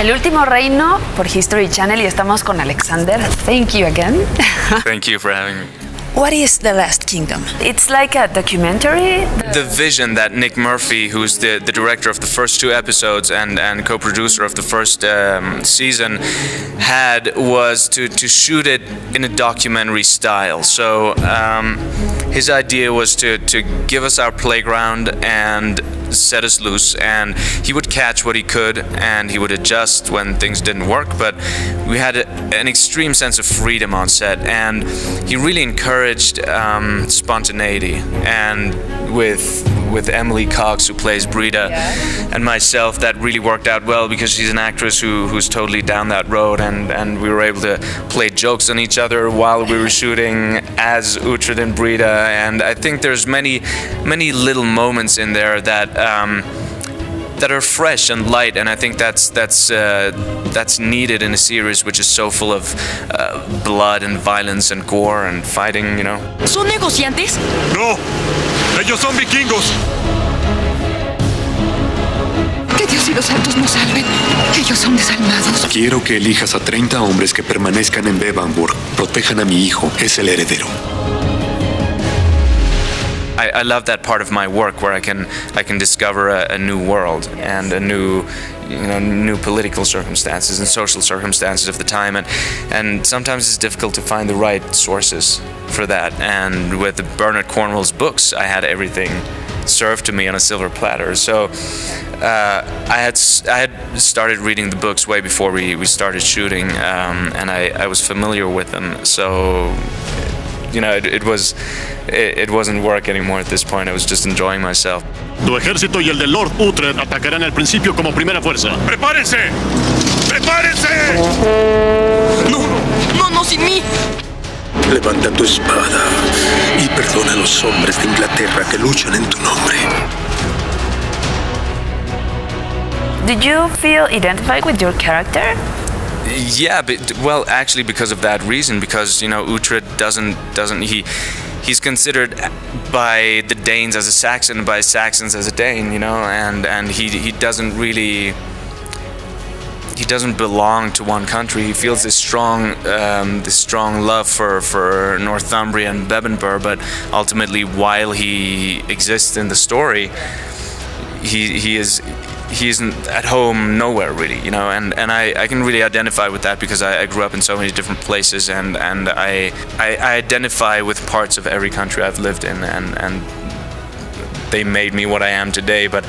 El último reino por History Channel y estamos con Alexander. Thank you again. Thank you for having me. What is The Last Kingdom? It's like a documentary. The vision that Nick Murphy, who's the director of the first 2 episodes and co-producer of the first season, had was to shoot it in a documentary style. So his idea was to give us our playground and set us loose, and he would catch what he could and he would adjust when things didn't work, but we had an extreme sense of freedom on set, and he really encouraged spontaneity. And with Emily Cox, who plays Brita, and myself, that really worked out well because she's an actress who's totally down that road, and we were able to play jokes on each other while we were shooting as Uhtred and Brita. And I think there's many little moments in there that are fresh and light, and I think that's needed in a series which is so full of blood and violence and gore and fighting, you know. ¿Son negociantes? ¡No! ¡Ellos son vikingos! Que Dios y los santos nos salven. Ellos son desalmados. Quiero que elijas a 30 hombres que permanezcan en Bebbanburg. Protejan a mi hijo, es el heredero. I love that part of my work where I can discover a new world and a new political circumstances and social circumstances of the time, and sometimes it's difficult to find the right sources for that. And with the Bernard Cornwell's books, I had everything served to me on a silver platter. So I had started reading the books way before we started shooting, and I was familiar with them. So it wasn't work anymore at this point. I was just enjoying myself. Tu ejército y el de Lord Uhtred atacarán al principio como primera fuerza. ¡Prepárense! ¡Prepárense! No, sin mí. Levanta tu espada y perdona a los hombres de Inglaterra que luchan en tu nombre. Did you feel identified with your character? Yeah, well, actually, because of that reason, because Uhtred he's considered by the Danes as a Saxon, by Saxons as a Dane, and he doesn't belong to one country. He feels this strong love for Northumbria and Bebbanburg, but ultimately, while he exists in the story, he isn't at home nowhere really, and I can really identify with that because I grew up in so many different places, and I identify with parts of every country I've lived in, and they made me what I am today, but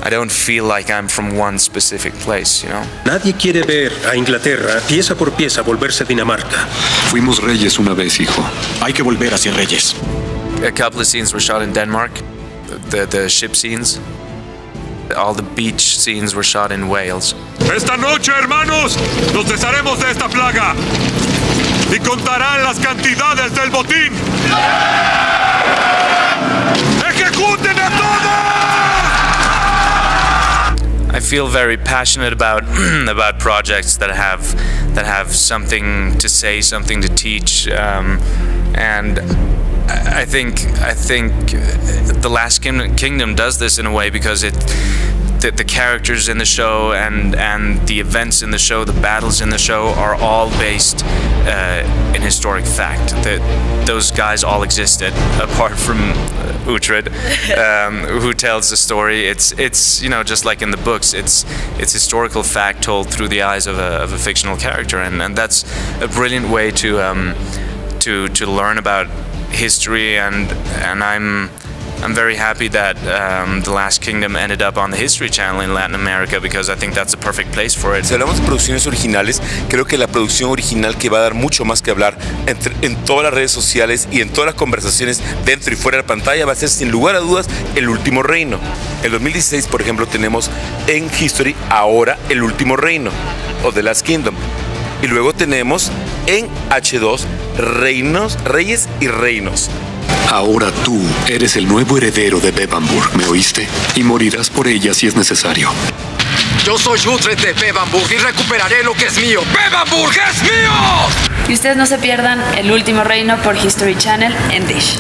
I don't feel like I'm from one specific place, Nadie quiere ver a Inglaterra pieza por pieza volverse Dinamarca. Fuimos reyes una vez, hijo. Hay que volver a ser reyes. A couple of scenes were shot in Denmark, the ship scenes. All the beach scenes were shot in Wales. Esta noche, hermanos, nos desharemos de esta plaga y contarán las cantidades del botín. ¡Ejecuten a todos! I feel very passionate about projects that have something to say, something to teach, and I think The Last Kingdom does this in a way because the characters in the show and the events in the show, the battles in the show are all based in historic fact. That those guys all existed apart from Uhtred, who tells the story. It's just like in the books. It's historical fact told through the eyes of a fictional character, and that's a brilliant way to learn about history, and I'm very happy that The Last Kingdom ended up on the History Channel in Latin America because I think that's a perfect place for it. Si hablamos de producciones originales, creo que la producción original que va a dar mucho más que hablar en todas las redes sociales y en todas las conversaciones dentro y fuera de la pantalla va a ser sin lugar a dudas El Último Reino. En 2016, por ejemplo, tenemos en History ahora El Último Reino o The Last Kingdom. Y luego tenemos en H2 Reyes y Reinos. Ahora tú eres el nuevo heredero de Bebbanburg, ¿me oíste? Y morirás por ella si es necesario. Yo soy Uhtred de Bebbanburg y recuperaré lo que es mío. ¡Bebbanburg es mío! Y ustedes no se pierdan El Último Reino por History Channel en Dish.